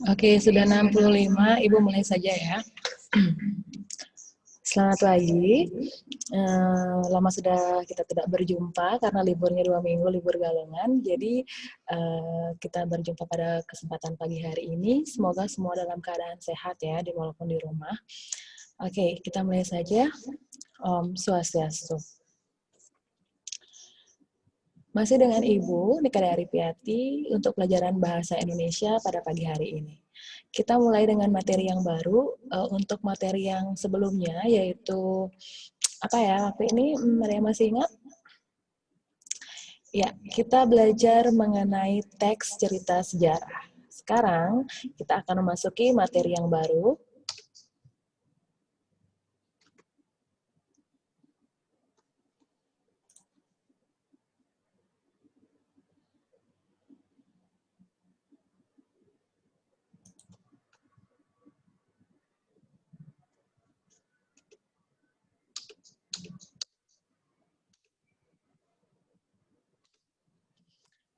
Oke, sudah 65. Ibu mulai saja ya. Selamat pagi. Lama sudah kita tidak berjumpa karena liburnya 2 minggu, libur galungan. Jadi kita berjumpa pada kesempatan pagi hari ini. Semoga semua dalam keadaan sehat ya, walaupun di rumah. Oke, kita mulai saja. Om Swastiastu. Masih dengan Ibu Nikada Aripiati untuk pelajaran Bahasa Indonesia pada pagi hari ini. Kita mulai dengan materi yang baru. Untuk materi yang sebelumnya yaitu apa ya waktu ini? Ada yang masih ingat? Ya, kita belajar mengenai teks cerita sejarah. Sekarang kita akan memasuki materi yang baru.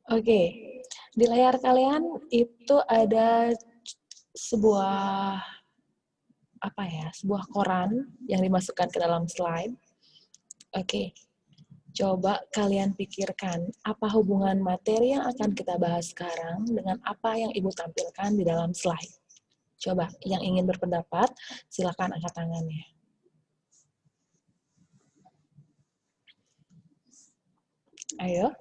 Oke, di layar kalian itu ada sebuah sebuah koran yang dimasukkan ke dalam slide. Oke, coba kalian pikirkan apa hubungan materi yang akan kita bahas sekarang dengan apa yang Ibu tampilkan di dalam slide. Coba, yang ingin berpendapat, silakan angkat tangannya. Ayo,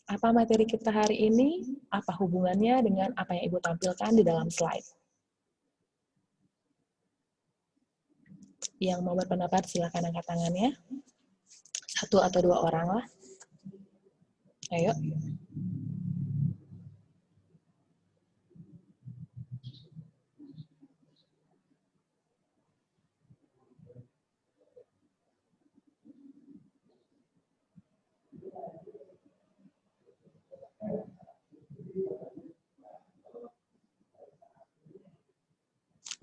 apa materi kita hari ini? Apa hubungannya dengan apa yang Ibu tampilkan di dalam slide? Yang mau berpendapat, silakan angkat tangannya. 1 atau 2 orang lah. Ayo.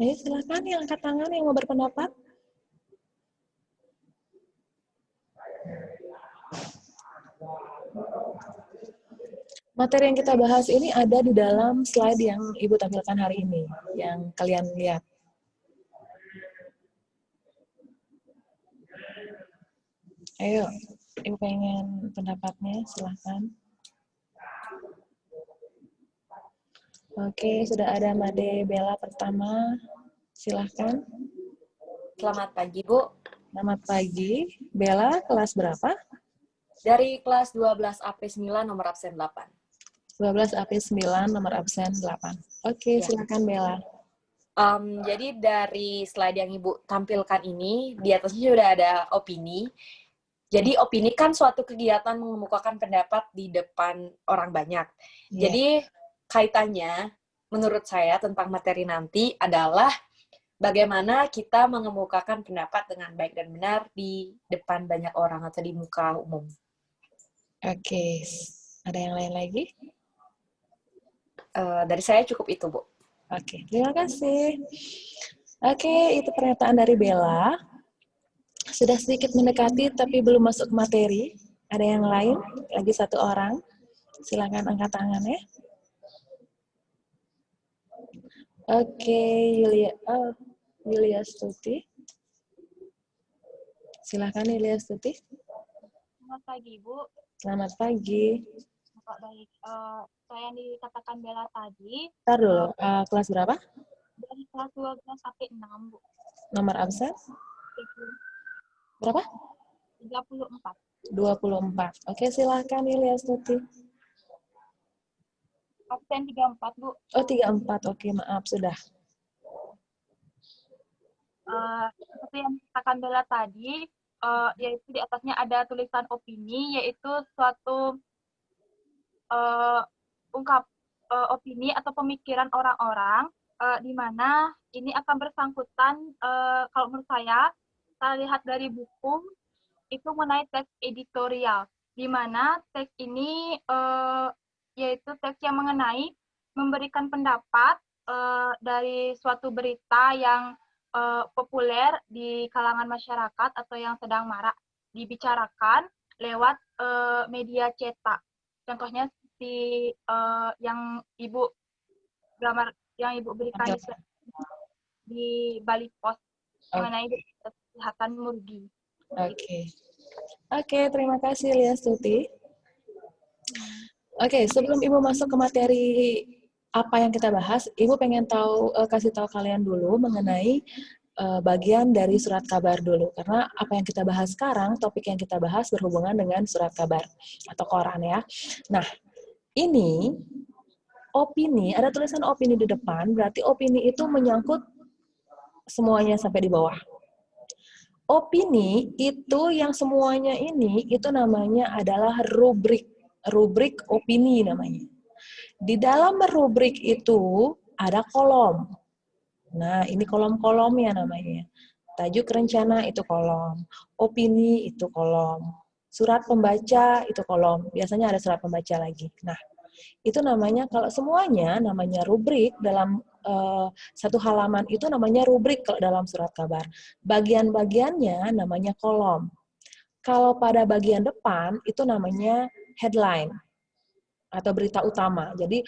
Ayo silakan yang angkat tangan yang mau berpendapat. Materi yang kita bahas ini ada di dalam slide yang Ibu tampilkan hari ini, yang kalian lihat. Ayo, Ibu pengen pendapatnya, silahkan. Oke, sudah ada Made Bella pertama, silahkan. Selamat pagi, Bu. Selamat pagi. Bella, kelas berapa? Dari kelas 12 AP 9, nomor absen 8. 12 AP 9, nomor absen 8. Oke, silakan Bella. Jadi dari slide yang Ibu tampilkan ini, di atasnya sudah ada opini. Jadi opini kan suatu kegiatan mengemukakan pendapat di depan orang banyak. Jadi kaitannya menurut saya tentang materi nanti adalah bagaimana kita mengemukakan pendapat dengan baik dan benar di depan banyak orang atau di muka umum. Oke, ada yang lain lagi? Dari saya cukup itu, Bu. Oke, terima kasih. Oke, itu pernyataan dari Bella. Sudah sedikit mendekati tapi belum masuk materi. Ada yang lain? Lagi 1 orang. Silakan angkat tangannya. Oke, Yulia Stuti. Silakan Yulia Stuti. Selamat pagi, Bu. Selamat pagi. Baik, saya yang dikatakan Bella tadi. Ntar dulu, kelas berapa? Dari kelas 12 sampai 6, Bu. Nomor absen? Berapa? 34. 24. Oke, silakan Yulia Stuti. Absen 34, Bu. Oh, 34. Oke, maaf, sudah. Seperti yang dikatakan Bella tadi, yaitu di atasnya ada tulisan opini, yaitu suatu opini atau pemikiran orang-orang, di mana ini akan bersangkutan, kalau menurut saya lihat dari buku, itu mengenai teks editorial, di mana teks ini yaitu teks yang mengenai memberikan pendapat dari suatu berita yang populer di kalangan masyarakat atau yang sedang marak dibicarakan lewat media cetak. Contohnya seperti yang Ibu gambar yang Ibu berikan di balik post mengenai kesehatan murgi. Oke, terima kasih Lia Stuti. Oke, sebelum Ibu masuk ke materi apa yang kita bahas, Ibu pengen kasih tahu kalian dulu mengenai bagian dari surat kabar dulu. Karena apa yang kita bahas sekarang, topik yang kita bahas berhubungan dengan surat kabar atau koran ya. Nah, ini opini, ada tulisan opini di depan, berarti opini itu menyangkut semuanya sampai di bawah. Opini itu yang semuanya ini, itu namanya adalah rubrik. Rubrik opini namanya. Di dalam rubrik itu ada kolom. Nah, ini kolom-kolomnya namanya. Tajuk rencana itu kolom. Opini itu kolom. Surat pembaca itu kolom. Biasanya ada surat pembaca lagi. Nah, itu namanya, kalau semuanya namanya rubrik dalam satu halaman itu namanya rubrik kalau dalam surat kabar. Bagian-bagiannya namanya kolom. Kalau pada bagian depan itu namanya headline atau berita utama. Jadi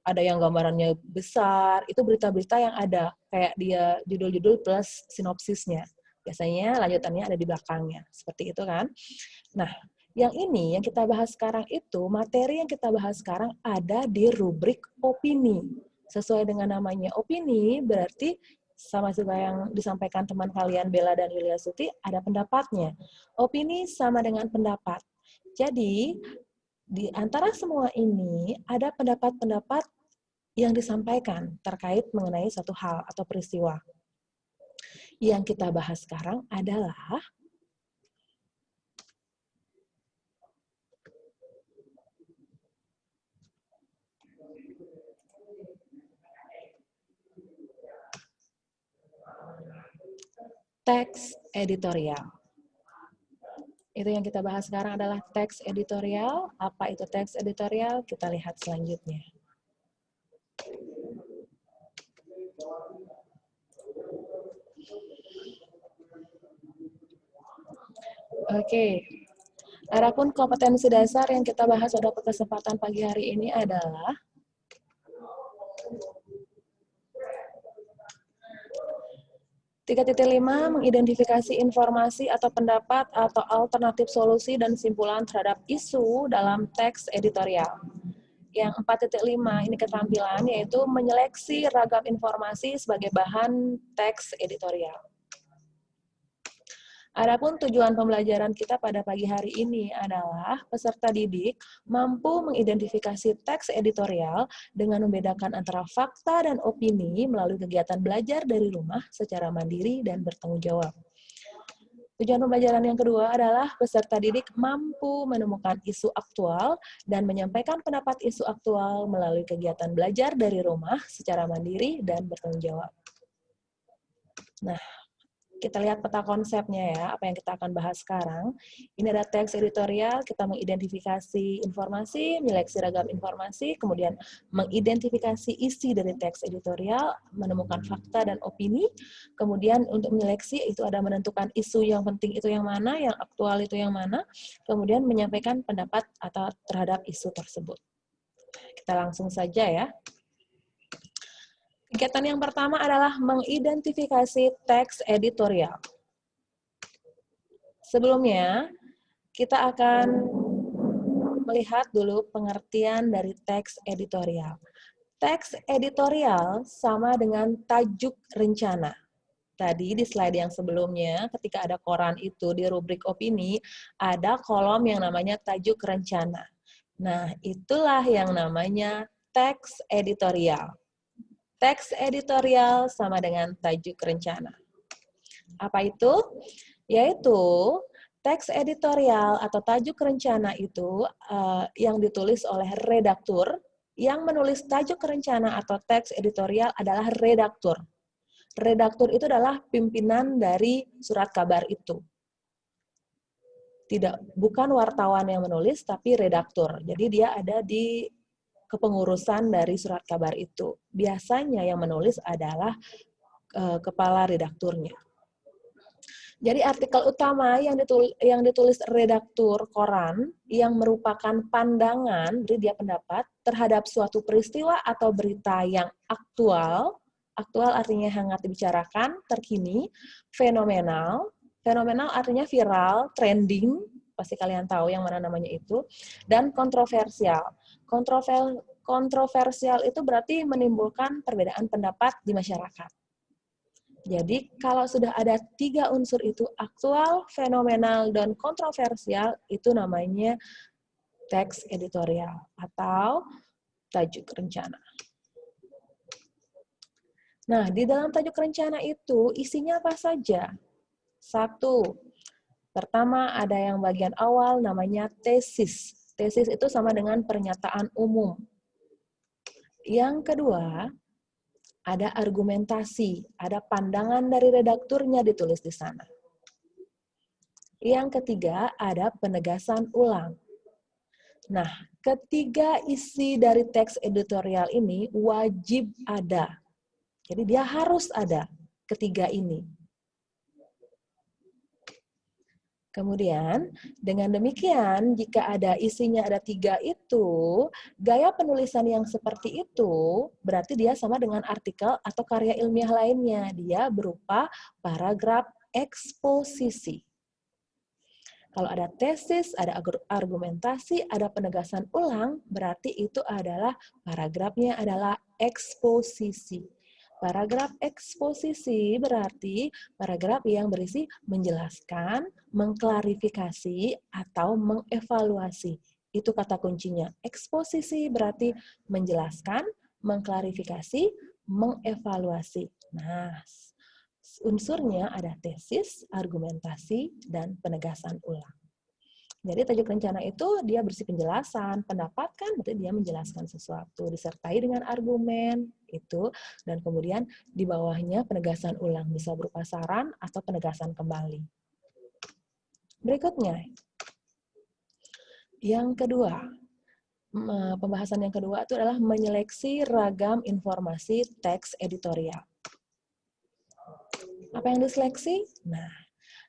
ada yang gambarannya besar, itu berita-berita yang ada kayak dia judul-judul plus sinopsisnya. Biasanya lanjutannya ada di belakangnya. Seperti itu kan. Nah, yang ini, yang kita bahas sekarang itu, materi yang kita bahas sekarang ada di rubrik opini. Sesuai dengan namanya opini, berarti sama seperti yang disampaikan teman kalian Bella dan Yulia Suti, ada pendapatnya. Opini sama dengan pendapat. Jadi, di antara semua ini, ada pendapat-pendapat yang disampaikan terkait mengenai satu hal atau peristiwa. Yang kita bahas sekarang adalah teks editorial. Itu yang kita bahas sekarang adalah teks editorial. Apa itu teks editorial? Kita lihat selanjutnya. Oke. Adapun kompetensi dasar yang kita bahas pada kesempatan pagi hari ini adalah 3.5 mengidentifikasi informasi atau pendapat atau alternatif solusi dan kesimpulan terhadap isu dalam teks editorial. Yang 4.5 ini keterampilan, yaitu menyeleksi ragam informasi sebagai bahan teks editorial. Adapun tujuan pembelajaran kita pada pagi hari ini adalah peserta didik mampu mengidentifikasi teks editorial dengan membedakan antara fakta dan opini melalui kegiatan belajar dari rumah secara mandiri dan bertanggung jawab. Tujuan pembelajaran yang kedua adalah peserta didik mampu menemukan isu aktual dan menyampaikan pendapat isu aktual melalui kegiatan belajar dari rumah secara mandiri dan bertanggung jawab. Nah, kita lihat peta konsepnya ya, apa yang kita akan bahas sekarang. Ini ada teks editorial, kita mengidentifikasi informasi, menyeleksi ragam informasi, kemudian mengidentifikasi isi dari teks editorial, menemukan fakta dan opini, kemudian untuk menyeleksi itu ada menentukan isu yang penting itu yang mana, yang aktual itu yang mana, kemudian menyampaikan pendapat atau terhadap isu tersebut. Kita langsung saja ya. Kegiatan yang pertama adalah mengidentifikasi teks editorial. Sebelumnya, kita akan melihat dulu pengertian dari teks editorial. Teks editorial sama dengan tajuk rencana. Tadi di slide yang sebelumnya, ketika ada koran itu di rubrik opini, ada kolom yang namanya tajuk rencana. Nah, itulah yang namanya teks editorial. Teks editorial sama dengan tajuk rencana. Apa itu? Yaitu teks editorial atau tajuk rencana itu yang ditulis oleh redaktur. Yang menulis tajuk rencana atau teks editorial adalah redaktur. Redaktur itu adalah pimpinan dari surat kabar itu. Bukan wartawan yang menulis, tapi redaktur. Jadi dia ada di kepengurusan dari surat kabar itu. Biasanya yang menulis adalah kepala redakturnya. Jadi artikel utama yang ditulis redaktur koran yang merupakan pandangan, jadi dia pendapat terhadap suatu peristiwa atau berita yang aktual artinya hangat dibicarakan, terkini, fenomenal artinya viral, trending, pasti kalian tahu yang mana namanya itu, dan kontroversial. Kontroversial itu berarti menimbulkan perbedaan pendapat di masyarakat. Jadi kalau sudah ada 3 unsur itu, aktual, fenomenal, dan kontroversial, itu namanya teks editorial atau tajuk rencana. Nah, di dalam tajuk rencana itu isinya apa saja? 1. Pertama ada yang bagian awal namanya tesis. Tesis itu sama dengan pernyataan umum. Yang kedua, ada argumentasi, ada pandangan dari redakturnya ditulis di sana. Yang ketiga, ada penegasan ulang. Nah, ketiga isi dari teks editorial ini wajib ada. Jadi dia harus ada, ketiga ini. Kemudian, dengan demikian, jika ada isinya ada 3 itu, gaya penulisan yang seperti itu, berarti dia sama dengan artikel atau karya ilmiah lainnya. Dia berupa paragraf eksposisi. Kalau ada tesis, ada argumentasi, ada penegasan ulang, berarti itu adalah paragrafnya adalah eksposisi. Paragraf eksposisi berarti paragraf yang berisi menjelaskan, mengklarifikasi, atau mengevaluasi. Itu kata kuncinya. Eksposisi berarti menjelaskan, mengklarifikasi, mengevaluasi. Nah, unsurnya ada tesis, argumentasi, dan penegasan ulang. Jadi tajuk rencana itu dia berisi penjelasan, pendapat kan berarti dia menjelaskan sesuatu, disertai dengan argumen itu, dan kemudian di bawahnya penegasan ulang, bisa berupa saran atau penegasan kembali. Berikutnya, yang kedua, pembahasan yang kedua itu adalah menyeleksi ragam informasi teks editorial. Apa yang diseleksi? Nah,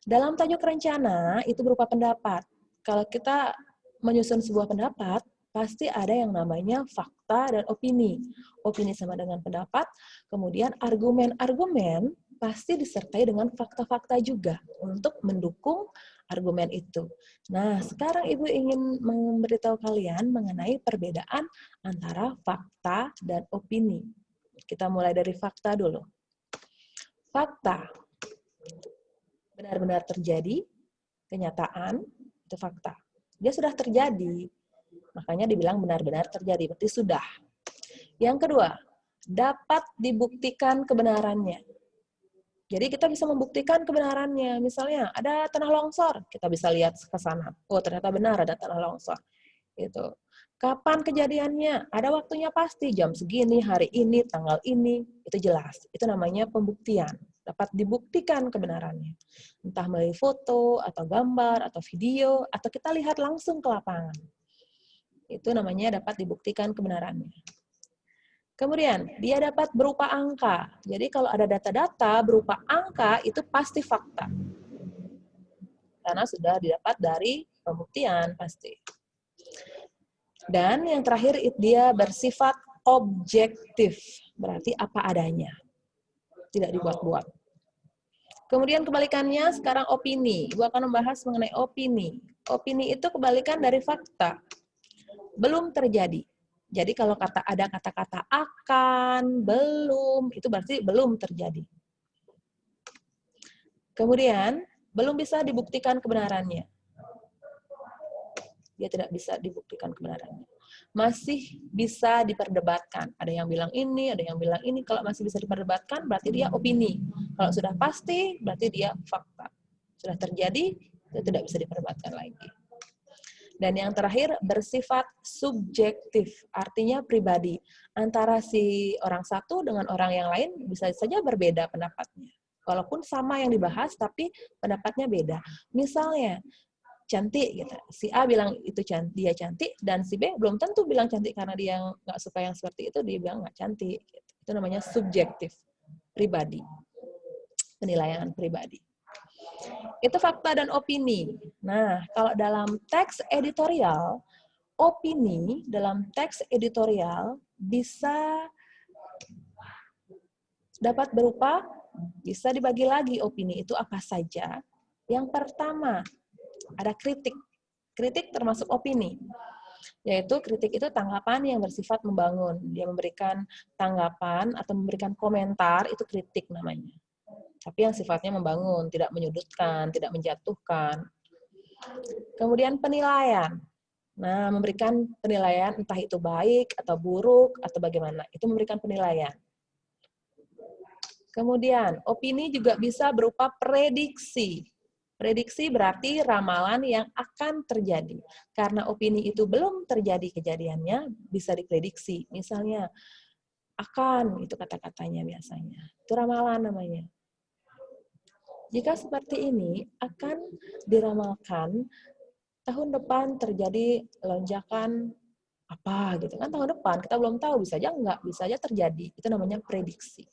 dalam tajuk rencana itu berupa pendapat. Kalau kita menyusun sebuah pendapat, pasti ada yang namanya fakta dan opini. Opini sama dengan pendapat, kemudian argumen-argumen pasti disertai dengan fakta-fakta juga untuk mendukung argumen itu. Nah, sekarang Ibu ingin memberitahu kalian mengenai perbedaan antara fakta dan opini. Kita mulai dari fakta dulu. Fakta, benar-benar terjadi, kenyataan, itu fakta. Dia sudah terjadi, makanya dibilang benar-benar terjadi, berarti sudah. Yang kedua, dapat dibuktikan kebenarannya. Jadi kita bisa membuktikan kebenarannya. Misalnya ada tanah longsor, kita bisa lihat ke sana. Oh, ternyata benar ada tanah longsor. Itu. Kapan kejadiannya? Ada waktunya pasti, jam segini, hari ini, tanggal ini, itu jelas. Itu namanya pembuktian. Dapat dibuktikan kebenarannya. Entah melalui foto, atau gambar, atau video, atau kita lihat langsung ke lapangan. Itu namanya dapat dibuktikan kebenarannya. Kemudian, dia dapat berupa angka. Jadi kalau ada data-data berupa angka, itu pasti fakta. Karena sudah didapat dari pembuktian, pasti. Dan yang terakhir, dia bersifat objektif. Berarti apa adanya. Tidak dibuat-buat. Kemudian kebalikannya, sekarang opini. Ibu akan membahas mengenai opini. Opini itu kebalikan dari fakta. Belum terjadi. Jadi kalau ada kata-kata akan, belum, itu berarti belum terjadi. Kemudian, belum bisa dibuktikan kebenarannya. Dia tidak bisa dibuktikan kebenarannya. Masih bisa diperdebatkan. Ada yang bilang ini, ada yang bilang ini. Kalau masih bisa diperdebatkan, berarti dia opini. Kalau sudah pasti, berarti dia fakta. Sudah terjadi, itu tidak bisa diperdebatkan lagi. Dan yang terakhir, bersifat subjektif. Artinya pribadi. Antara si orang satu dengan orang yang lain bisa saja berbeda pendapatnya. Walaupun sama yang dibahas, tapi pendapatnya beda. Misalnya, cantik gitu. Si A bilang itu dia cantik, dan si B belum tentu bilang cantik karena dia nggak suka yang seperti itu, dia bilang nggak cantik. Gitu. Itu namanya subjektif, pribadi, penilaian pribadi. Itu fakta dan opini. Nah, kalau dalam teks editorial, opini dalam teks editorial bisa dapat berupa, bisa dibagi lagi opini itu apa saja. Yang pertama, ada kritik. Kritik termasuk opini. Yaitu kritik itu tanggapan yang bersifat membangun. Dia memberikan tanggapan atau memberikan komentar, itu kritik namanya. Tapi yang sifatnya membangun, tidak menyudutkan, tidak menjatuhkan. Kemudian penilaian. Nah, memberikan penilaian entah itu baik atau buruk atau bagaimana. Itu memberikan penilaian. Kemudian, opini juga bisa berupa prediksi. Prediksi berarti ramalan yang akan terjadi. Karena opini itu belum terjadi kejadiannya, bisa diprediksi. Misalnya, akan, itu kata-katanya biasanya. Itu ramalan namanya. Jika seperti ini, akan diramalkan tahun depan terjadi lonjakan apa gitu kan, tahun depan kita belum tahu, bisa aja enggak, bisa aja terjadi. Itu namanya prediksi.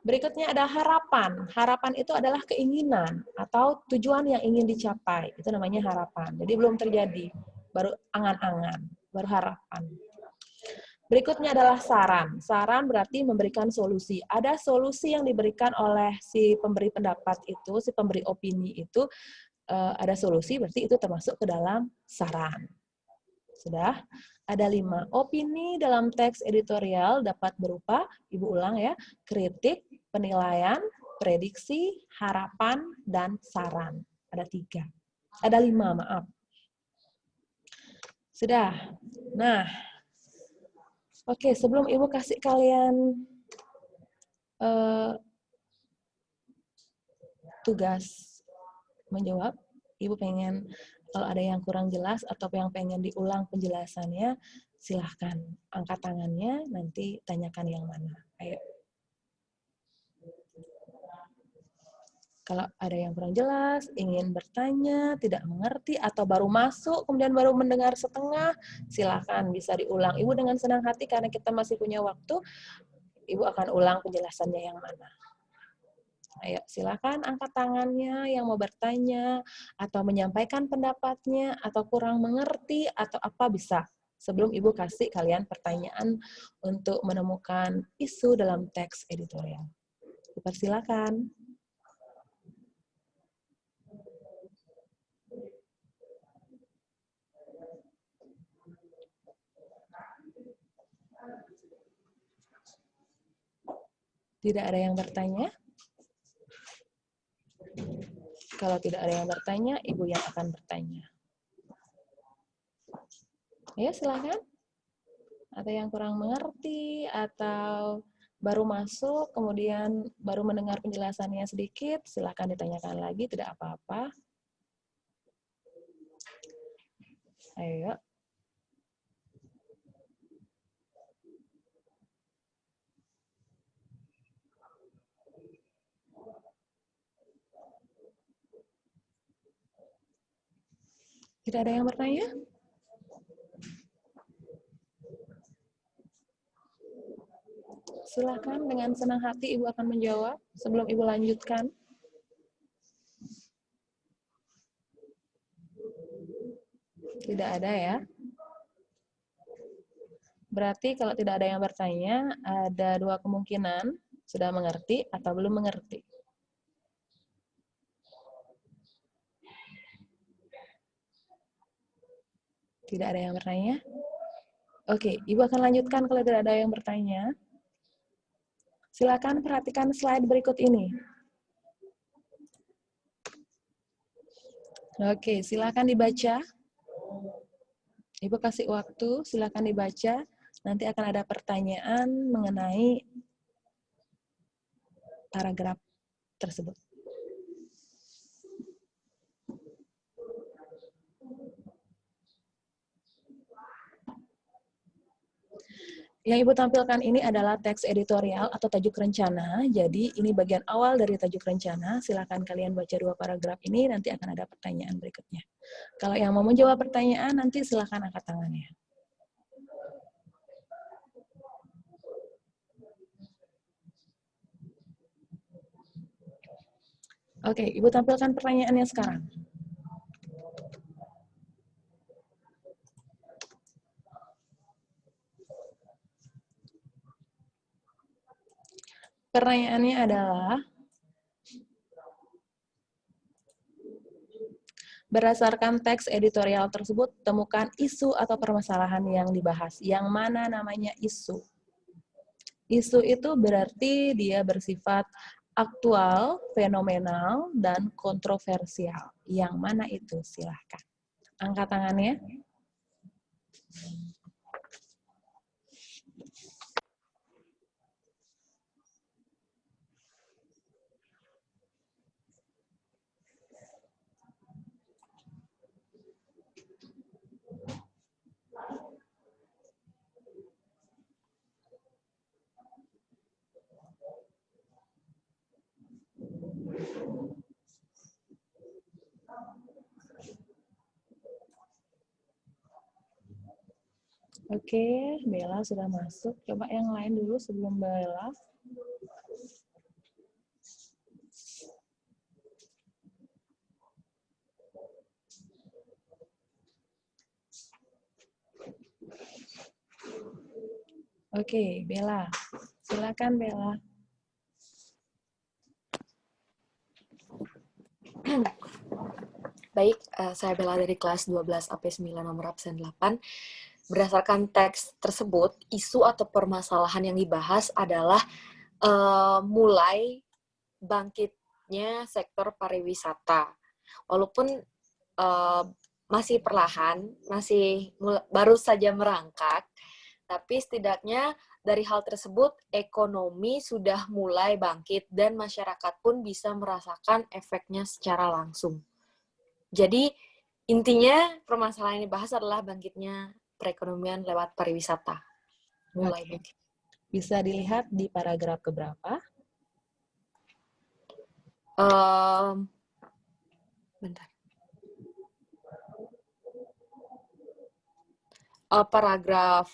Berikutnya ada harapan. Harapan itu adalah keinginan atau tujuan yang ingin dicapai. Itu namanya harapan. Jadi belum terjadi, baru angan-angan, baru harapan. Berikutnya adalah saran. Saran berarti memberikan solusi. Ada solusi yang diberikan oleh si pemberi pendapat itu, si pemberi opini itu, ada solusi, berarti itu termasuk ke dalam saran. Sudah? Ada 5. Opini dalam teks editorial dapat berupa, Ibu ulang ya, kritik, penilaian, prediksi, harapan, dan saran. Ada 3. Ada 5, maaf. Sudah? Nah, oke, sebelum Ibu kasih kalian tugas menjawab, Ibu pengen kalau ada yang kurang jelas atau yang pengen diulang penjelasannya, silahkan angkat tangannya, nanti tanyakan yang mana. Ayo. Kalau ada yang kurang jelas, ingin bertanya, tidak mengerti, atau baru masuk, kemudian baru mendengar setengah, silahkan bisa diulang. Ibu dengan senang hati, karena kita masih punya waktu, Ibu akan ulang penjelasannya yang mana. Ayo, silakan angkat tangannya yang mau bertanya, atau menyampaikan pendapatnya, atau kurang mengerti, atau apa bisa. Sebelum Ibu kasih kalian pertanyaan untuk menemukan isu dalam teks editorial. Dipersilakan. Tidak ada yang bertanya? Kalau tidak ada yang bertanya, Ibu yang akan bertanya. Ya, silakan. Ada yang kurang mengerti atau baru masuk, kemudian baru mendengar penjelasannya sedikit, silakan ditanyakan lagi, tidak apa-apa. Ayo. Tidak ada yang bertanya? Silakan, dengan senang hati Ibu akan menjawab sebelum Ibu lanjutkan. Tidak ada ya? Berarti kalau tidak ada yang bertanya, ada 2 kemungkinan, sudah mengerti atau belum mengerti. Tidak ada yang bertanya? Oke, Ibu akan lanjutkan kalau tidak ada yang bertanya. Silakan perhatikan slide berikut ini. Oke, silakan dibaca. Ibu kasih waktu, silakan dibaca. Nanti akan ada pertanyaan mengenai paragraf tersebut. Yang Ibu tampilkan ini adalah teks editorial atau tajuk rencana. Jadi ini bagian awal dari tajuk rencana. Silakan kalian baca 2 paragraf ini, nanti akan ada pertanyaan berikutnya. Kalau yang mau menjawab pertanyaan, nanti silakan angkat tangannya. Oke, Ibu tampilkan pertanyaannya sekarang. Pertanyaannya adalah, berdasarkan teks editorial tersebut, temukan isu atau permasalahan yang dibahas. Yang mana namanya isu? Isu itu berarti dia bersifat aktual, fenomenal, dan kontroversial. Yang mana itu? Silahkan. Angkat tangannya. Oke, Bella sudah masuk. Coba yang lain dulu sebelum Bella. Oke, Bella. Silakan, Bella. Baik, saya Bella dari kelas 12 AP9 nomor absen 8. Berdasarkan teks tersebut, isu atau permasalahan yang dibahas adalah mulai bangkitnya sektor pariwisata. Walaupun masih perlahan, baru saja merangkak, tapi setidaknya dari hal tersebut ekonomi sudah mulai bangkit dan masyarakat pun bisa merasakan efeknya secara langsung. Jadi intinya permasalahan yang dibahas adalah bangkitnya perekonomian lewat pariwisata. Mulai bangkit. Bisa dilihat di paragraf keberapa? Bentar. Paragraf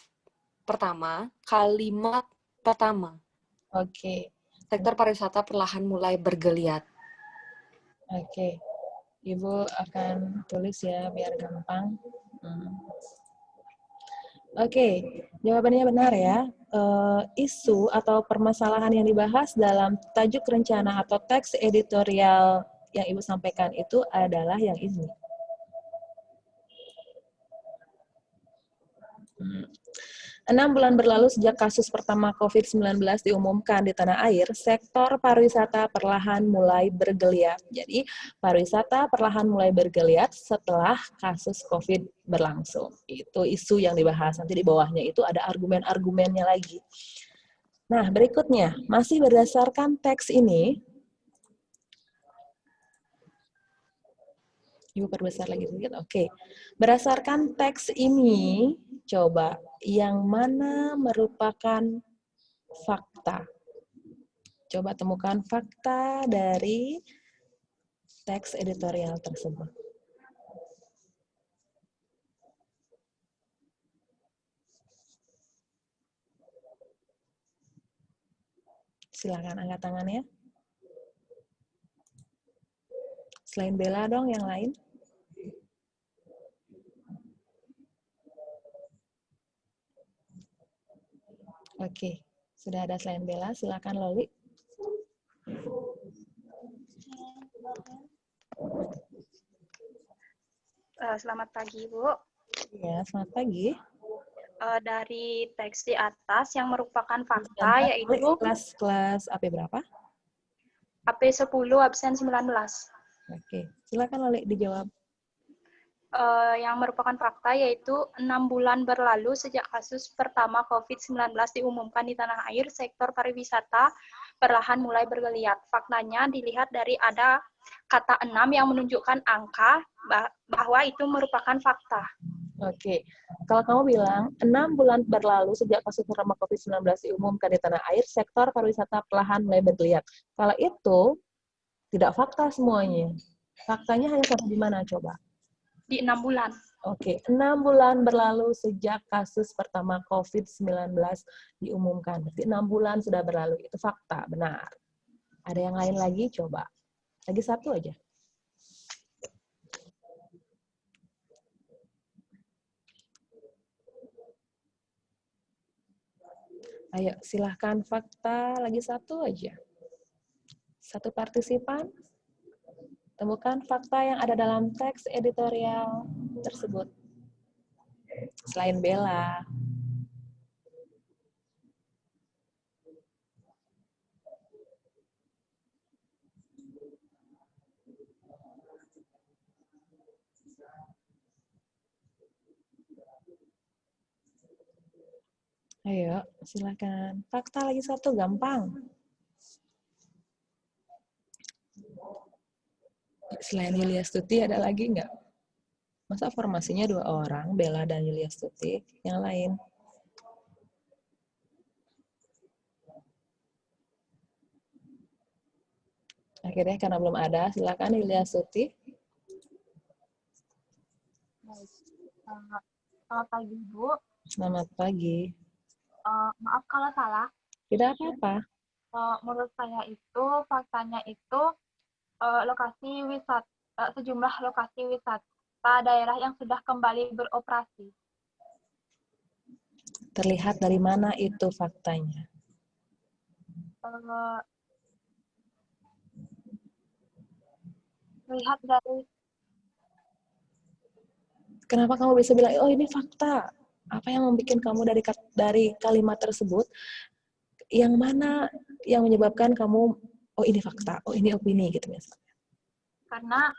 pertama, kalimat pertama. Oke. Sektor pariwisata perlahan mulai bergeliat. Oke. Ibu akan tulis ya biar gampang. Oke, jawabannya benar ya. Isu atau permasalahan yang dibahas dalam tajuk rencana atau teks editorial yang Ibu sampaikan itu adalah yang ini. 6 bulan berlalu sejak kasus pertama COVID-19 diumumkan di tanah air, sektor pariwisata perlahan mulai bergeliat. Jadi, pariwisata perlahan mulai bergeliat setelah kasus COVID berlangsung. Itu isu yang dibahas. Nanti di bawahnya itu ada argumen-argumennya lagi. Nah, berikutnya, masih berdasarkan teks ini, Ibu perbesar lagi sedikit. Oke. Berdasarkan teks ini, coba yang mana merupakan fakta? Coba temukan fakta dari teks editorial tersebut. Silakan angkat tangannya. Selain Bella dong, yang lain. Oke, sudah ada selain Bella, silakan Loli. Selamat pagi, Bu. Ya, selamat pagi. Dari teks di atas yang merupakan fakta yaitu kelas AP berapa? AP10 absen 19. Oke, silakan Loli dijawab. Yang merupakan fakta yaitu 6 bulan berlalu sejak kasus pertama COVID-19 diumumkan di tanah air, sektor pariwisata perlahan mulai bergeliat. Faktanya dilihat dari ada kata 6 yang menunjukkan angka bahwa itu merupakan fakta. Oke, kalau kamu bilang 6 bulan berlalu sejak kasus pertama COVID-19 diumumkan di tanah air, sektor pariwisata perlahan mulai bergeliat. Kalau itu tidak fakta semuanya. Faktanya hanya sampai di mana coba? Di 6 bulan. Oke, 6 bulan berlalu sejak kasus pertama COVID-19 diumumkan. Berarti 6 bulan sudah berlalu. Itu fakta, benar. Ada yang lain lagi? Coba. Lagi satu aja. Ayo, silahkan fakta lagi satu aja. Satu partisipan, temukan fakta yang ada dalam teks editorial tersebut. Selain Bella. Ayo, silakan. Fakta lagi satu, gampang. Selain Yulia Stuti, ada lagi nggak? Masa formasinya 2 orang, Bella dan Yulia Stuti, yang lain? Akhirnya karena belum ada, silakan Yulia Stuti. Baik. Selamat pagi, Bu. Selamat pagi. Maaf kalau salah. Tidak apa-apa. Menurut saya itu faktanya itu lokasi wisata, sejumlah lokasi wisata daerah yang sudah kembali beroperasi. Terlihat dari mana itu faktanya? Lihat dari Kenapa kamu bisa bilang, oh ini fakta? Apa yang membuat kamu dari kalimat tersebut, yang mana yang menyebabkan kamu, oh ini fakta, oh ini opini gitu misalnya? karena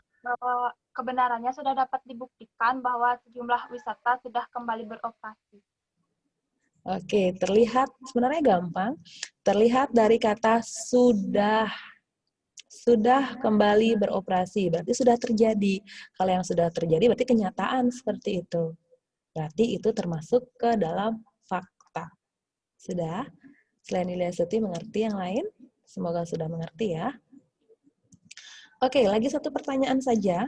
kebenarannya sudah dapat dibuktikan bahwa sejumlah wisata sudah kembali beroperasi. Oke, terlihat sebenarnya gampang. Terlihat dari kata sudah. Sudah kembali beroperasi, berarti sudah terjadi. Kalau yang sudah terjadi berarti kenyataan seperti itu. Berarti itu termasuk ke dalam fakta. Sudah? Selain Yulia Stuti mengerti yang lain? Semoga sudah mengerti ya. Oke, lagi satu pertanyaan saja.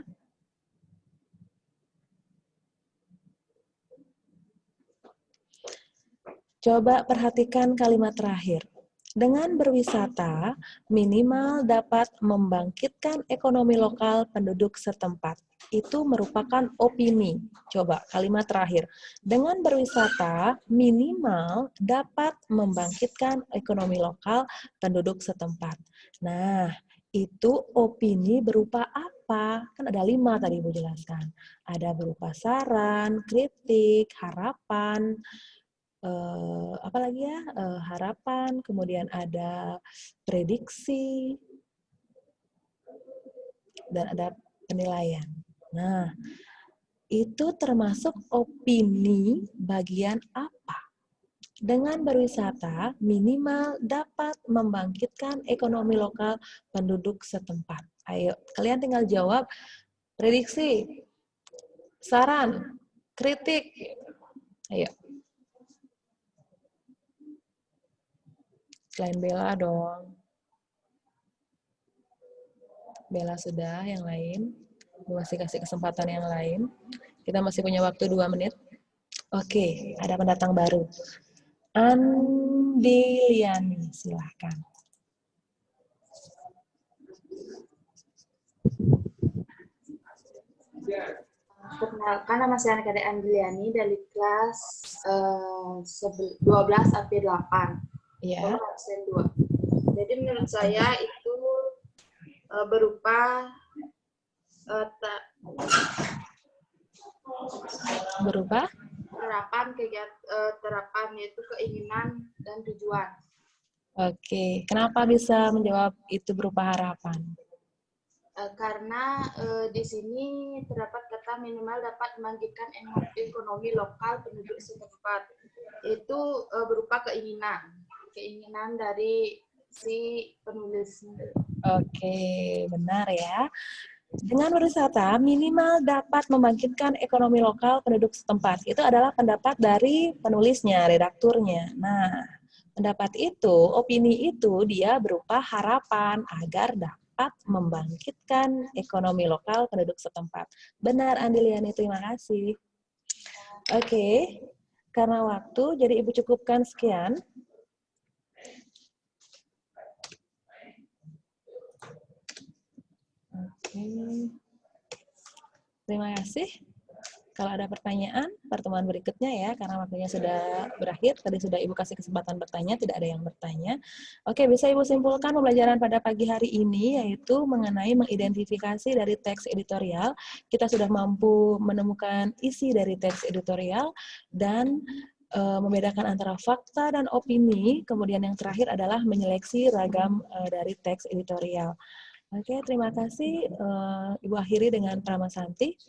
Coba perhatikan kalimat terakhir. Dengan berwisata, minimal dapat membangkitkan ekonomi lokal penduduk setempat. Itu merupakan opini. Coba kalimat terakhir. Dengan berwisata, minimal dapat membangkitkan ekonomi lokal penduduk setempat. Nah, itu opini berupa apa? Kan ada 5 tadi Ibu jelaskan. Ada berupa saran, kritik, harapan, apa lagi ya, harapan, kemudian ada prediksi, dan ada penilaian. Nah, itu termasuk opini bagian apa? Dengan berwisata, minimal dapat membangkitkan ekonomi lokal penduduk setempat. Ayo, kalian tinggal jawab prediksi, saran, kritik. Ayo. Selain Bella dong. Bella sudah, yang lain. Masih kasih kesempatan yang lain. Kita masih punya waktu 2 menit. Oke, ada pendatang baru. Andiliani, silahkan. Perkenalkan, nama saya Anak Andiliani dari kelas 12 AP 8. Ya. Absen 2. Jadi menurut saya itu berupa terapan yaitu keinginan dan tujuan. Oke, kenapa bisa menjawab itu berupa harapan? Karena di sini terdapat kata minimal dapat membangkitkan ekonomi lokal penduduk setempat. Itu berupa keinginan dari si penulis. Oke, benar ya. Dengan berwisata, minimal dapat membangkitkan ekonomi lokal penduduk setempat. Itu adalah pendapat dari penulisnya, redakturnya. Nah, pendapat itu, opini itu, dia berupa harapan agar dapat membangkitkan ekonomi lokal penduduk setempat. Benar, Andiliani, terima kasih. Oke, karena waktu, jadi Ibu cukupkan sekian. Terima kasih. Kalau ada pertanyaan, pertemuan berikutnya ya, karena waktunya sudah berakhir. Tadi sudah Ibu kasih kesempatan bertanya, tidak ada yang bertanya. Oke, bisa Ibu simpulkan pembelajaran pada pagi hari ini, yaitu mengenai mengidentifikasi dari teks editorial. Kita sudah mampu menemukan isi dari teks editorial, dan membedakan antara fakta dan opini. Kemudian yang terakhir adalah menyeleksi ragam dari teks editorial. Oke, terima kasih. Ibu akhiri dengan Prama Santi.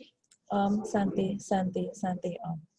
Santi, Santi, Santi, Om.